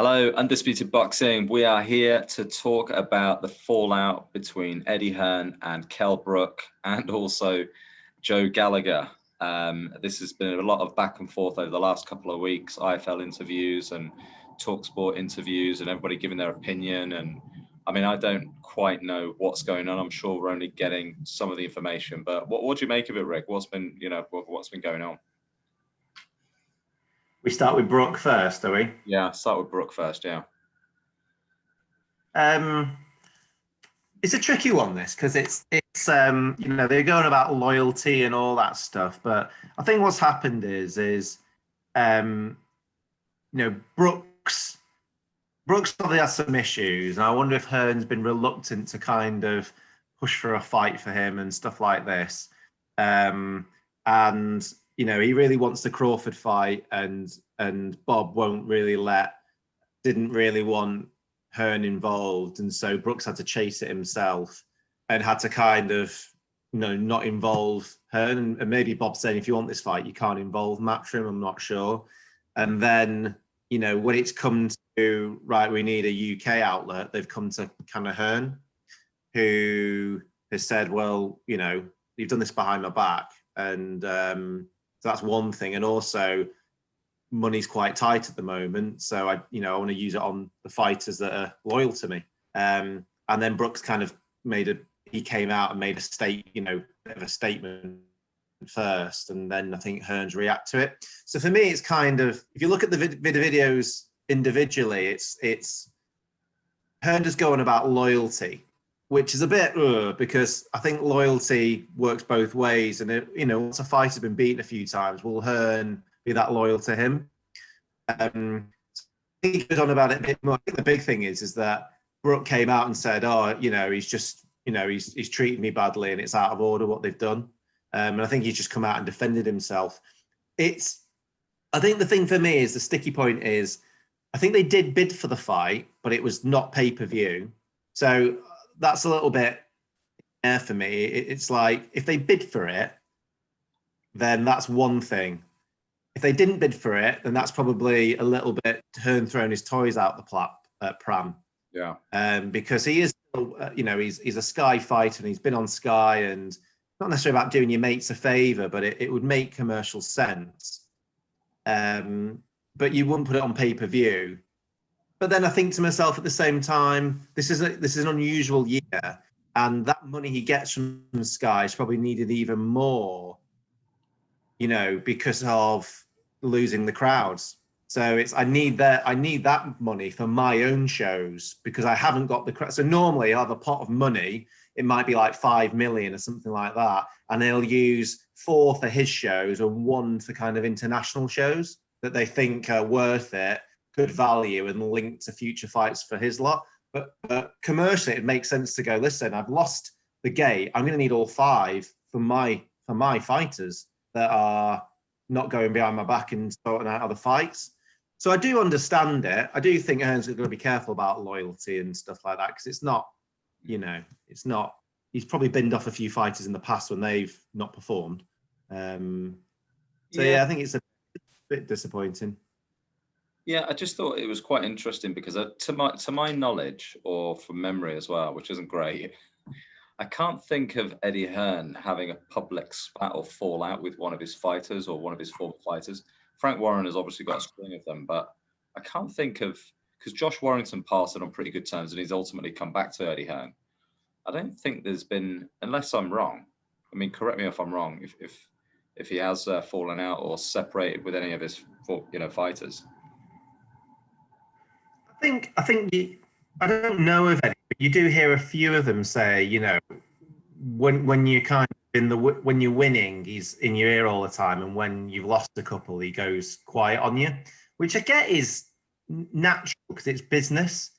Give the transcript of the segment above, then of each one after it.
Hello, Undisputed Boxing. We are here to talk about the fallout between Eddie Hearn and Kell Brook and also Joe Gallagher. This has been a lot of back and forth over the last couple of weeks, IFL interviews and TalkSport interviews and everybody giving their opinion. And I mean, I don't quite know what's going on. I'm sure we're only getting some of the information, but what do you make of it, Rick? What's been going on? We start with Brook first, do we? Yeah, start with Brook first, yeah. It's a tricky one, this, because it's they're going about loyalty and all that stuff, but I think what's happened is Brooks probably has some issues, and I wonder if Hearn's been reluctant to kind of push for a fight for him and stuff like this. And he really wants the Crawford fight, and Bob didn't really want Hearn involved, and so Brooks had to chase it himself and had to kind of not involve Hearn, and maybe Bob saying, if you want this fight you can't involve Matchroom, I'm not sure. And then when it's come to right, we need a UK outlet, they've come to kind of Hearn, who has said, well, you've done this behind my back, and so that's one thing. And also, money's quite tight at the moment, so I want to use it on the fighters that are loyal to me. And then Brooks kind of came out and made a bit of a statement first, and then I think Hearn's react to it. So for me, it's kind of, if you look at the videos individually, it's Hearn just going about loyalty, which is a bit because I think loyalty works both ways. And once a fighter's been beaten a few times, will Hearn be that loyal to him? So he goes on about it a bit more. I think the big thing is that Brook came out and said, he's just, he's treated me badly and it's out of order what they've done. And I think he's just come out and defended himself. I think the thing for me is, the sticky point is, I think they did bid for the fight, but it was not pay-per-view. So that's a little bit for me. It's like, if they bid for it, then that's one thing. If they didn't bid for it, then that's probably a little bit Hearn throwing his toys out the pram. Yeah. Because he is, he's a Sky fighter, and he's been on Sky, and not necessarily about doing your mates a favour, but it would make commercial sense. But you wouldn't put it on pay-per-view. But then I think to myself at the same time, this is an unusual year, and that money he gets from Sky is probably needed even more, because of losing the crowds. So I need that money for my own shows, because I haven't got the crowd. So normally I have a pot of money, it might be like 5 million or something like that, and they'll use 4 for his shows and 1 for kind of international shows that they think are worth it, good value, and linked to future fights for his lot. But commercially, it makes sense to go, listen, I've lost the gate, I'm going to need all 5 for my fighters that are not going behind my back and sorting out other fights. So I do understand it. I do think Hearn's going to be careful about loyalty and stuff like that, because it's not, he's probably binned off a few fighters in the past when they've not performed. I think it's a bit disappointing. Yeah, I just thought it was quite interesting because to my knowledge, or from memory as well, which isn't great, I can't think of Eddie Hearn having a public spat or fallout with one of his fighters or one of his former fighters. Frank Warren has obviously got a string of them, but I can't think of, because Josh Warrington passed it on pretty good terms and he's ultimately come back to Eddie Hearn. I don't think there's been, unless I'm wrong, I mean, correct me if I'm wrong, if he has fallen out or separated with any of his fighters. I don't know of any, but you do hear a few of them say, when you kind of when you're winning, he's in your ear all the time, and when you've lost a couple, he goes quiet on you, which I get is natural because it's business.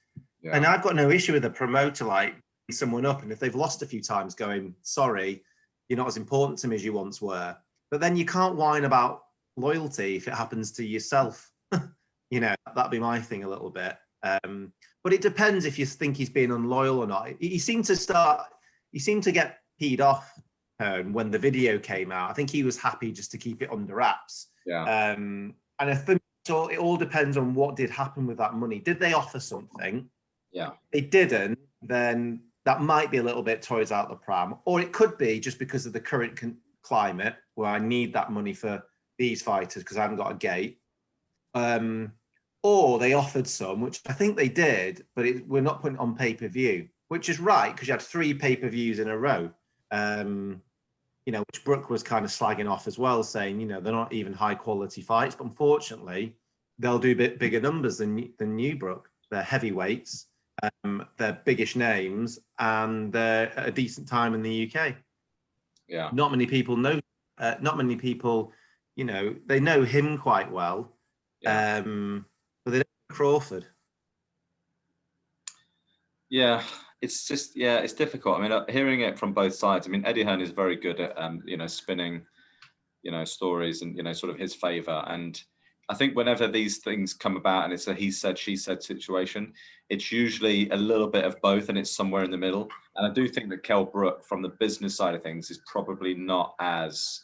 Yeah. And I've got no issue with a promoter like someone up, and if they've lost a few times, going, sorry, you're not as important to me as you once were. But then you can't whine about loyalty if it happens to yourself. That'd be my thing a little bit. But it depends if you think he's being unloyal or not. He seemed to get peed off when the video came out. I think he was happy just to keep it under wraps. Yeah. And I think So it all depends on what did happen with that money. Did they offer something? Yeah. They didn't, then that might be a little bit toys out the pram, or it could be just because of the current climate where I need that money for these fighters because I haven't got a gate. Or they offered some, which I think they did, but we're not putting it on pay-per-view, which is right because you had 3 pay-per-views in a row. Which Brook was kind of slagging off as well, saying, they're not even high quality fights, but unfortunately, they'll do a bit bigger numbers than you, Brook. They're heavyweights, they're biggish names, and they're at a decent time in the UK. Yeah. Not many people know. Not many people, they know him quite well. Yeah. But they don't know Crawford. Yeah, it's just, it's difficult. I mean, hearing it from both sides. I mean, Eddie Hearn is very good at spinning, stories and sort of his favor. And I think whenever these things come about and it's a he said, she said situation, it's usually a little bit of both and it's somewhere in the middle. And I do think that Kell Brook, from the business side of things, is probably not as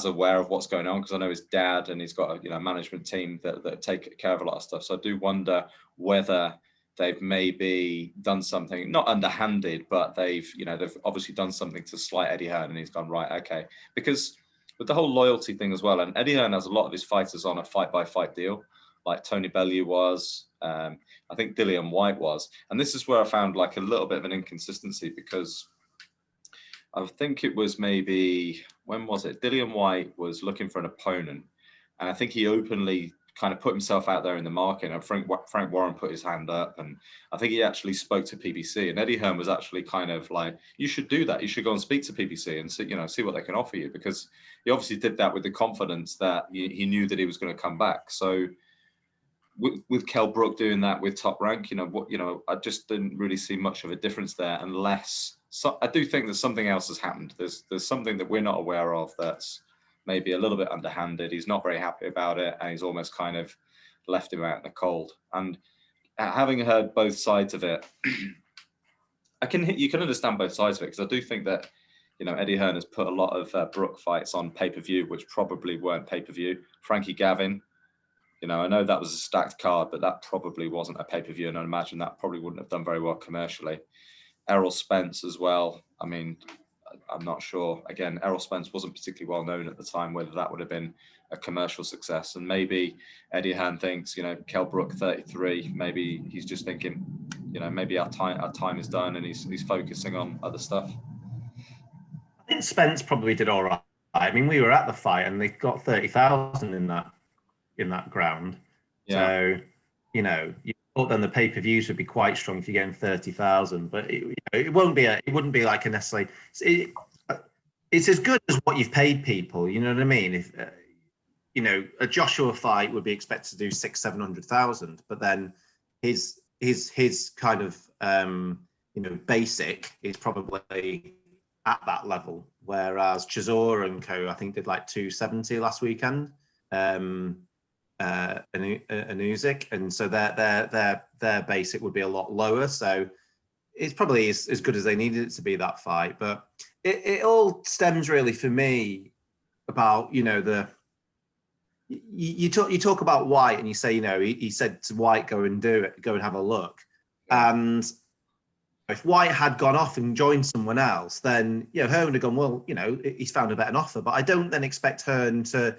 aware of what's going on, because I know his dad and he's got a management team that take care of a lot of stuff. So I do wonder whether they've maybe done something, not underhanded, but they've obviously done something to slight Eddie Hearn, and he's gone, right, okay. Because with the whole loyalty thing as well, and Eddie Hearn has a lot of his fighters on a fight-by-fight deal, like Tony Bellew was, I think Dillian White was. And this is where I found like a little bit of an inconsistency, because I think it was maybe, when was it? Dillian White was looking for an opponent, and I think he openly kind of put himself out there in the market. And Frank Warren put his hand up, and I think he actually spoke to PBC. And Eddie Hearn was actually kind of like, "You should do that. You should go and speak to PBC and see what they can offer you," because he obviously did that with the confidence that he knew that he was going to come back. So with Kell Brook doing that with Top Rank, I just didn't really see much of a difference there, unless I do think that something else has happened. There's something that we're not aware of that's maybe a little bit underhanded. He's not very happy about it, and he's almost kind of left him out in the cold. And having heard both sides of it, you can understand both sides of it, because I do think that Eddie Hearn has put a lot of Brook fights on pay-per-view, which probably weren't pay-per-view. Frankie Gavin, I know that was a stacked card, but that probably wasn't a pay-per-view, and I imagine that probably wouldn't have done very well commercially. Errol Spence as well. I mean, I'm not sure. Again, Errol Spence wasn't particularly well known at the time, whether that would have been a commercial success. And maybe Eddie Hearn thinks, Kell Brook 33, maybe he's just thinking, maybe our time is done, and he's focusing on other stuff. I think Spence probably did all right. I mean, we were at the fight and they got 30,000 in that ground. Yeah. So, you thought then the pay-per-views would be quite strong if you're getting 30,000, but it wouldn't be like a necessarily. It's as good as what you've paid people. You know what I mean? If a Joshua fight would be expected to do 600,000-700,000, but then his kind of basic is probably at that level, whereas Chisora and co, I think, did like 270 last weekend. Anuzik, and so their basic would be a lot lower. So it's probably as good as they needed it to be, that fight. But it all stems really for me about you talk about White, and you say he said to White, go and do it, go and have a look. And if White had gone off and joined someone else, then Hearn would have gone, well, he's found a better offer. But I don't then expect Hearn to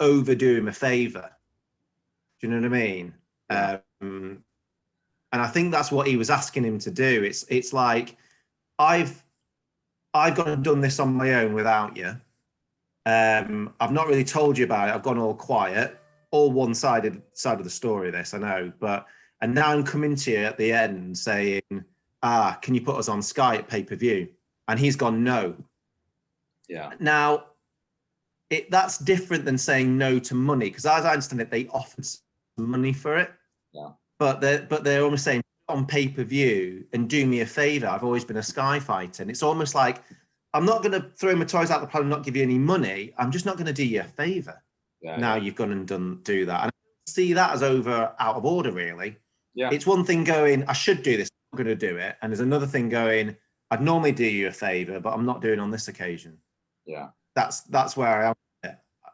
overdo him a favor. Do you know what I mean? Yeah. And I think that's what he was asking him to do. It's like, I've gone and done this on my own without you. I've not really told you about it. I've gone all quiet, all one-sided side of the story, this, I know. And now I'm coming to you at the end saying, can you put us on Sky at pay-per-view? And he's gone, no. Yeah. Now, that's different than saying no to money, because as I understand it, they offered some money for it. Yeah. But they're almost saying, on pay-per-view and do me a favor. I've always been a Sky fighter. And it's almost like, I'm not going to throw my toys out the pram and not give you any money. I'm just not going to do you a favor. Yeah, you've gone and do that. And I see that as out of order, really. Yeah. It's one thing going, I should do this, I'm going to do it. And there's another thing going, I'd normally do you a favor, but I'm not doing on this occasion. Yeah. That's where I am.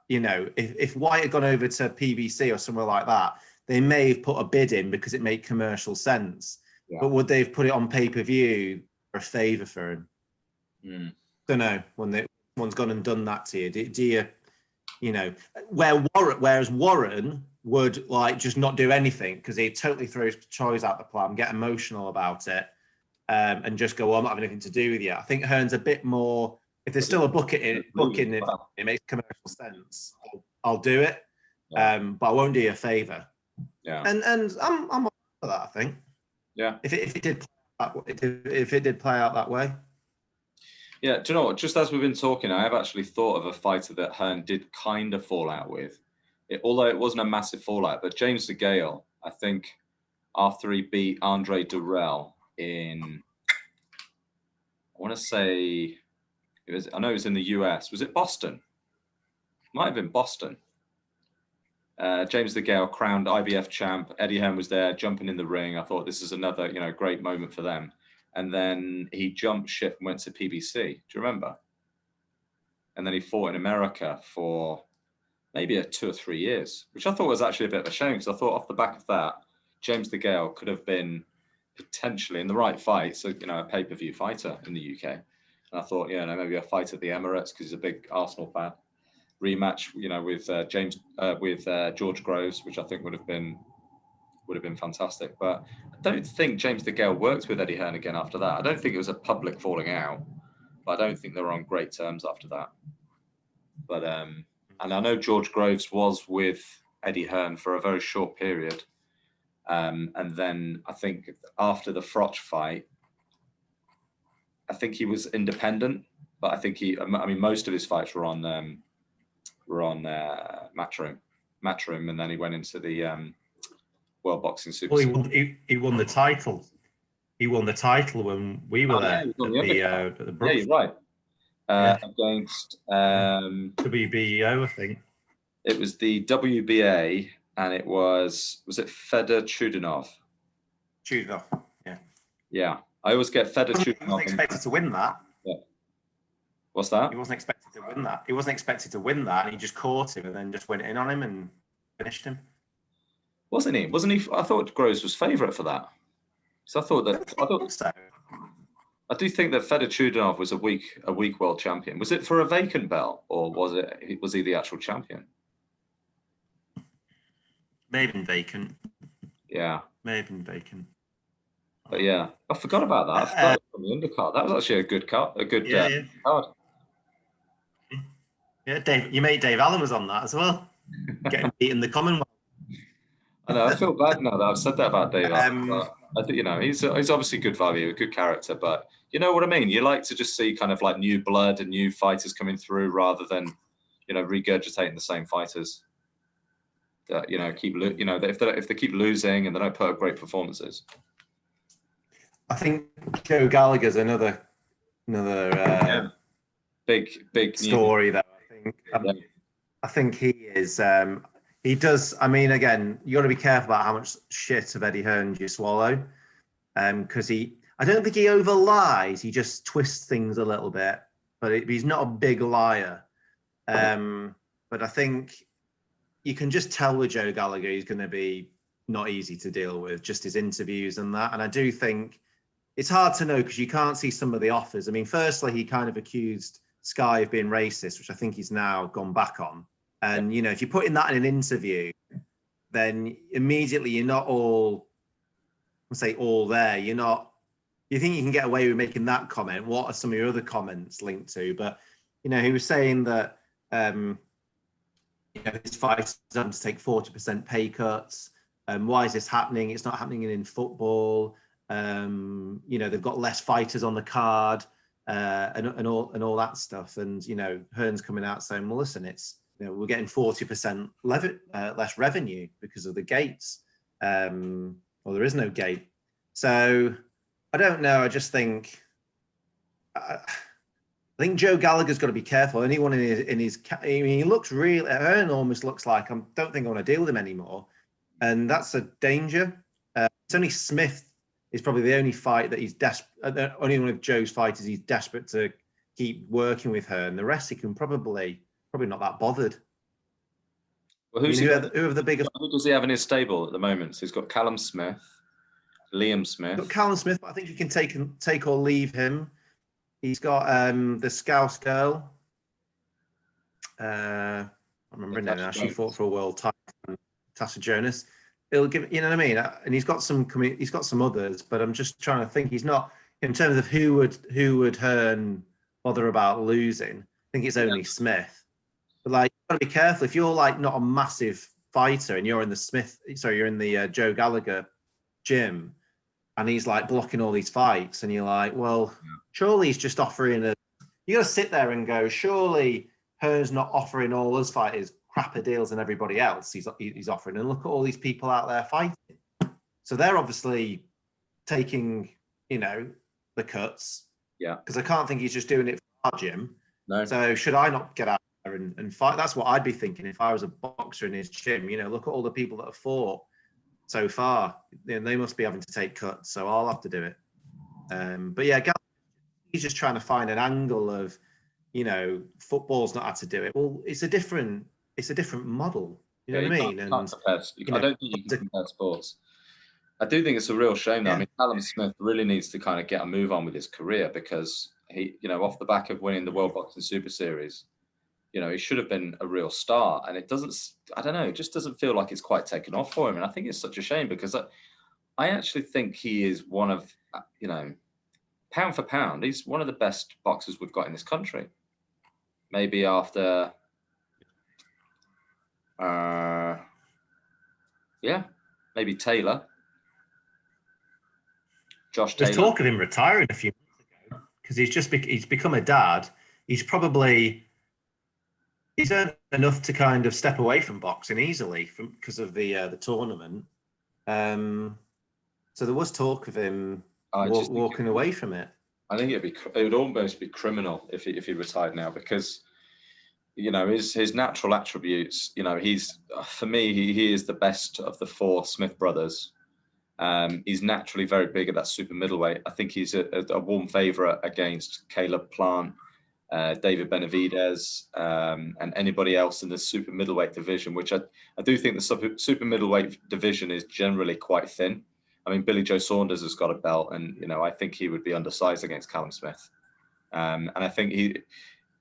you know, if White had gone over to PBC or somewhere like that, they may have put a bid in because it made commercial sense. Yeah. But would they have put it on pay-per-view for a favour for him? Don't know. When someone's gone and done that to you, do you, you know, whereas Warren would like just not do anything because he totally throws Troyes out the plan, get emotional about it, and just go, "I'm not having anything to do with you." I think Hearn's a bit more. If there's still a booking, it makes commercial sense. I'll do it, but I won't do you a favour. Yeah, and I'm up for that. I think. Yeah. If it did play out that way. Yeah, do you know what? Just as we've been talking, I have actually thought of a fighter that Hearn did kind of fall out with. Although it wasn't a massive fallout, but James DeGale, I think, after he beat Andre Durrell in, I want to say, I know it was in the US. Was it Boston? Might have been Boston. James DeGale crowned IBF champ. Eddie Hearn was there, jumping in the ring. I thought this is another, great moment for them. And then he jumped ship and went to PBC. Do you remember? And then he fought in America for maybe 2 or 3 years, which I thought was actually a bit of a shame because I thought off the back of that, James DeGale could have been potentially in the right fight, so a pay-per-view fighter in the UK. And I thought, maybe a fight at the Emirates because he's a big Arsenal fan. Rematch, with George Groves, which I think would have been fantastic. But I don't think James DeGale worked with Eddie Hearn again after that. I don't think it was a public falling out, but I don't think they were on great terms after that. But and I know George Groves was with Eddie Hearn for a very short period. And then I think after the Froch fight, I think he was independent, but I think most of his fights were on Matchroom, and then he went into the World Boxing Super. Well, he won the title. He won the title when we were there at the Brook. Yeah, you're right. Against WBO, I think. It was the WBA, and it was it Fedor Chudinov? Chudinov, yeah. Yeah, I always get Fedor Chudinov. He wasn't expected to win that. Yeah. What's that? He wasn't expected to win that. He wasn't expected to win that, and he just caught him and then just went in on him and finished him. Wasn't he? I thought Groves was favourite for that. So I thought so. I do think that Fedor Chudinov was a weak world champion. Was it for a vacant belt, or was he the actual champion? Maybe vacant. Yeah. Maybe vacant. But yeah, I forgot about that. I forgot from the undercard. That was actually a good card. Card. Yeah, Dave. Your mate Dave Allen was on that as well. Getting beat in the Commonwealth. I know. I feel bad now that I've said that about Dave Allen. I think he's obviously good value, a good character, but you know what I mean. You like to just see kind of like new blood and new fighters coming through rather than regurgitating the same fighters. That if they keep losing and they don't put up great performances. I think Joe Gallagher's another big story though. I think he is. He does. I mean, again, you got to be careful about how much shit of Eddie Hearn you swallow, because I don't think he over lies. He just twists things a little bit, but he's not a big liar. But I think you can just tell with Joe Gallagher he's going to be not easy to deal with, just his interviews and that. And I do think it's hard to know because you can't see some of the offers. I mean, firstly, he kind of accused Sky of being racist, which I think he's now gone back on. And, if you're putting that in an interview, then immediately you're not all there. You think you can get away with making that comment. What are some of your other comments linked to? But, he was saying that, his fighters have to take 40% pay cuts. Why is this happening? It's not happening in football. They've got less fighters on the card, and all that stuff. And, Hearn's coming out saying, well, listen, it's, we're getting 40% less revenue because of the gates. Well, there is no gate. So I don't know. I just think, I think Joe Gallagher's got to be careful. Anyone in his he looks really, Hearn almost looks like, I don't think I want to deal with him anymore. And that's a danger. It's only Smith is probably the only fight that he's desperate, only one of Joe's fighters he's desperate to keep working with Hearn. The rest he can probably not that bothered. Well, I mean, who are the biggest? who does he have in his stable at the moment? So he's got Callum Smith, Liam Smith. Got Callum Smith, but I think you can take or leave him. He's got the Scouse girl. I remember her name now. She fought for a world title. Tasha Jonas. It'll give, you know what I mean. And he's got some others, but I'm just trying to think. He's not, in terms of who would Hearn bother about losing. I think it's only Smith. But like, you got to be careful if you're like not a massive fighter and you're in the Joe Gallagher gym, and he's like blocking all these fights, and you're like, well, surely he's just offering a. You got to sit there and go, surely Hearn's not offering all those fighters crapper deals than everybody else he's offering. And look at all these people out there fighting. So they're obviously taking, the cuts. Yeah. Because I can't think he's just doing it for our gym. No. So should I not get out there and fight? That's what I'd be thinking if I was a boxer in his gym. Look at all the people that have fought so far. They must be having to take cuts. So I'll have to do it. But yeah, he's just trying to find an angle of, football's not had to do it. Well, it's a different model. You know what I mean? I don't think you can compare sports. I do think it's a real shame though. I mean, Callum Smith really needs to kind of get a move on with his career, because he, off the back of winning the World Boxing Super Series, he should have been a real star. And it just doesn't feel like it's quite taken off for him. And I think it's such a shame, because I actually think he is one of, pound for pound, he's one of the best boxers we've got in this country. Maybe after, maybe Taylor. Josh Taylor. There's talk of him retiring a few months ago, because he's become a dad. He's earned enough to kind of step away from boxing easily because of the tournament. So there was talk of him walking away from it. I think it would almost be criminal if he retired now, because his natural attributes. He's, for me, he is the best of the four Smith brothers. He's naturally very big at that super middleweight. I think he's a warm favourite against Caleb Plant, David Benavidez, and anybody else in the super middleweight division, which I do think the super middleweight division is generally quite thin. I mean, Billy Joe Saunders has got a belt, and I think he would be undersized against Callum Smith. And I think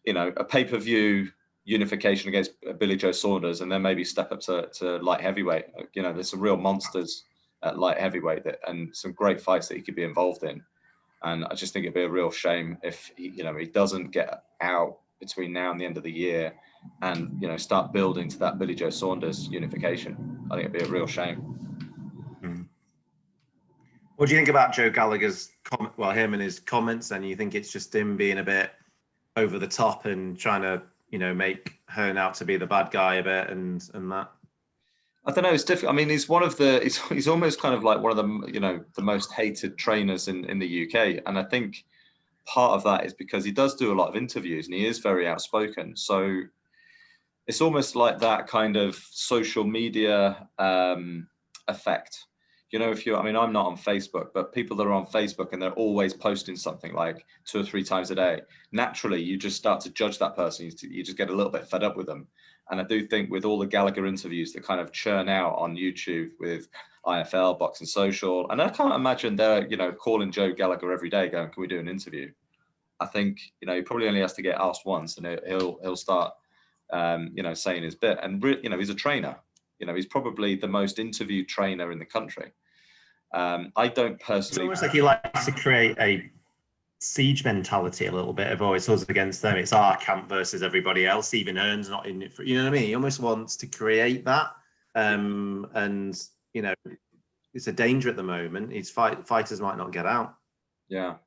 a pay-per-view unification against Billy Joe Saunders, and then maybe step up to light heavyweight. There's some real monsters at light heavyweight and some great fights that he could be involved in. And I just think it'd be a real shame if he doesn't get out between now and the end of the year, and start building to that Billy Joe Saunders unification. I think it'd be a real shame. What do you think about Joe Gallagher's him and his comments? And you think it's just him being a bit over the top and trying to, make Hearn out to be the bad guy a bit and that? I don't know. It's difficult. I mean, he's one of the. He's almost kind of like one of the the most hated trainers in the UK, and I think part of that is because he does do a lot of interviews and he is very outspoken. So it's almost like that kind of social media effect. I'm not on Facebook, but people that are on Facebook and they're always posting something like 2 or 3 times a day, naturally you just start to judge that person. You just get a little bit fed up with them. And I do think with all the Gallagher interviews that kind of churn out on YouTube with IFL, Boxing Social, and I can't imagine they're, calling Joe Gallagher every day going, can we do an interview? I think, he probably only has to get asked once and he'll start, saying his bit. And, he's a trainer. He's probably the most interviewed trainer in the country. I don't personally. It's almost like he likes to create a siege mentality a little bit of, it's us against them. It's our camp versus everybody else. Even Hearn's not in it for, you know what I mean? He almost wants to create that. And, it's a danger at the moment. Fighters might not get out. Yeah,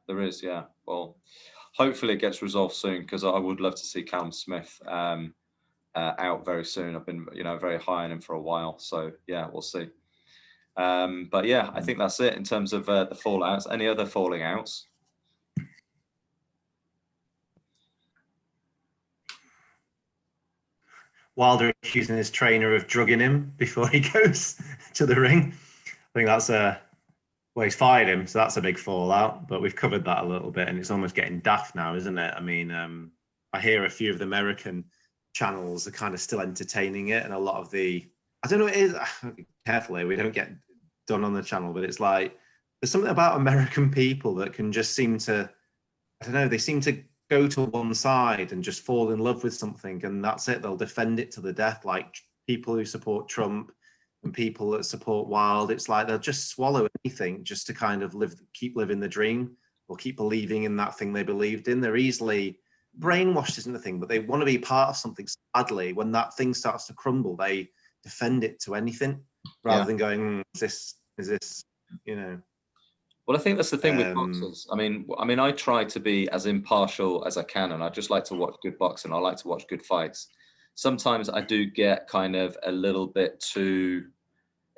there is. Yeah. Well, hopefully it gets resolved soon, because I would love to see Callum Smith out very soon. I've been, very high on him for a while. So yeah, we'll see. But yeah, I think that's it in terms of the fallouts. Any other falling outs? Wilder accusing his trainer of drugging him before he goes to the ring. I think that's he's fired him, so that's a big fallout. But we've covered that a little bit, and it's almost getting daft now, isn't it? I mean, I hear a few of the American channels are kind of still entertaining it, and a lot of the, I don't know what it is. Carefully, we don't get done on the channel, but it's like there's something about American people that can just seem to, I don't know, they seem to go to one side and just fall in love with something, and that's it. They'll defend it to the death, like people who support Trump and people that support Wild. It's like they'll just swallow anything just to kind of keep living the dream, or keep believing in that thing they believed in. They're easily brainwashed, isn't the thing, but they want to be part of something. Sadly, when that thing starts to crumble, they defend it to anything rather than going, is this, you know. Well, I think that's the thing with boxers. I mean, I try to be as impartial as I can, and I just like to watch good boxing. I like to watch good fights. Sometimes I do get kind of a little bit too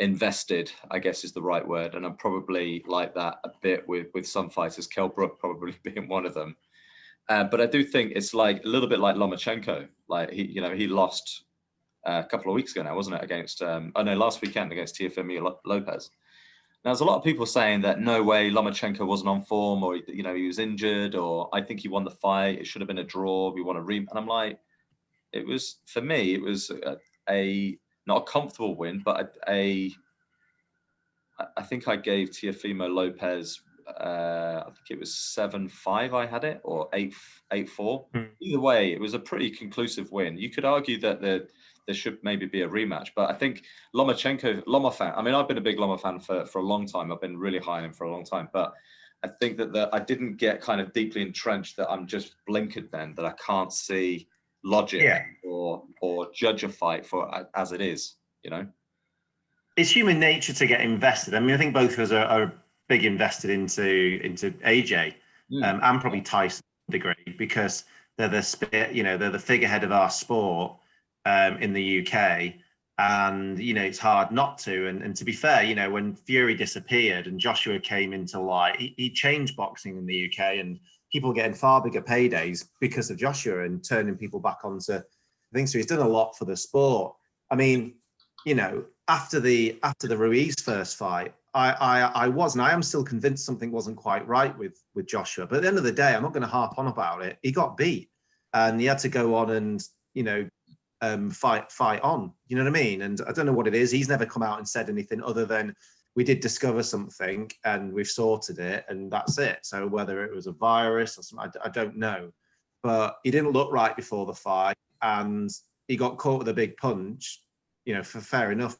invested, I guess is the right word, and I'm probably like that a bit with some fighters. Kell Brook probably being one of them. But I do think it's like a little bit like Lomachenko. Like he lost a couple of weeks ago now, wasn't it? Against last weekend against Teofimo Lopez. Now, there's a lot of people saying that no way Lomachenko wasn't on form, or he was injured, or I think he won the fight. It should have been a draw. We won a rematch, and I'm like, for me, it was a not a comfortable win, but I think I gave Teofimo Lopez. I think it was 7-5. I had it, or 8-4. Either way, it was a pretty conclusive win. You could argue that there should maybe be a rematch, but I think Loma fan. I mean, I've been a big Loma fan for a long time. I've been really high on him for a long time, but I think that I didn't get kind of deeply entrenched that I'm just blinkered then, that I can't see logic or judge a fight for as it is. It's human nature to get invested. I mean, I think both of us are big invested into AJ and probably Tyson to a degree, because they're the figurehead of our sport in the UK, and it's hard not to. And to be fair, when Fury disappeared and Joshua came into light, he changed boxing in the UK, and people getting far bigger paydays because of Joshua and turning people back onto things. So he's done a lot for the sport. I mean, after the Ruiz first fight, I was, and I am still convinced something wasn't quite right with Joshua. But at the end of the day, I'm not going to harp on about it. He got beat, and he had to go on and fight on. You know what I mean? And I don't know what it is. He's never come out and said anything other than we did discover something and we've sorted it, and that's it. So whether it was a virus or something, I don't know. But he didn't look right before the fight, and he got caught with a big punch. For fair enough.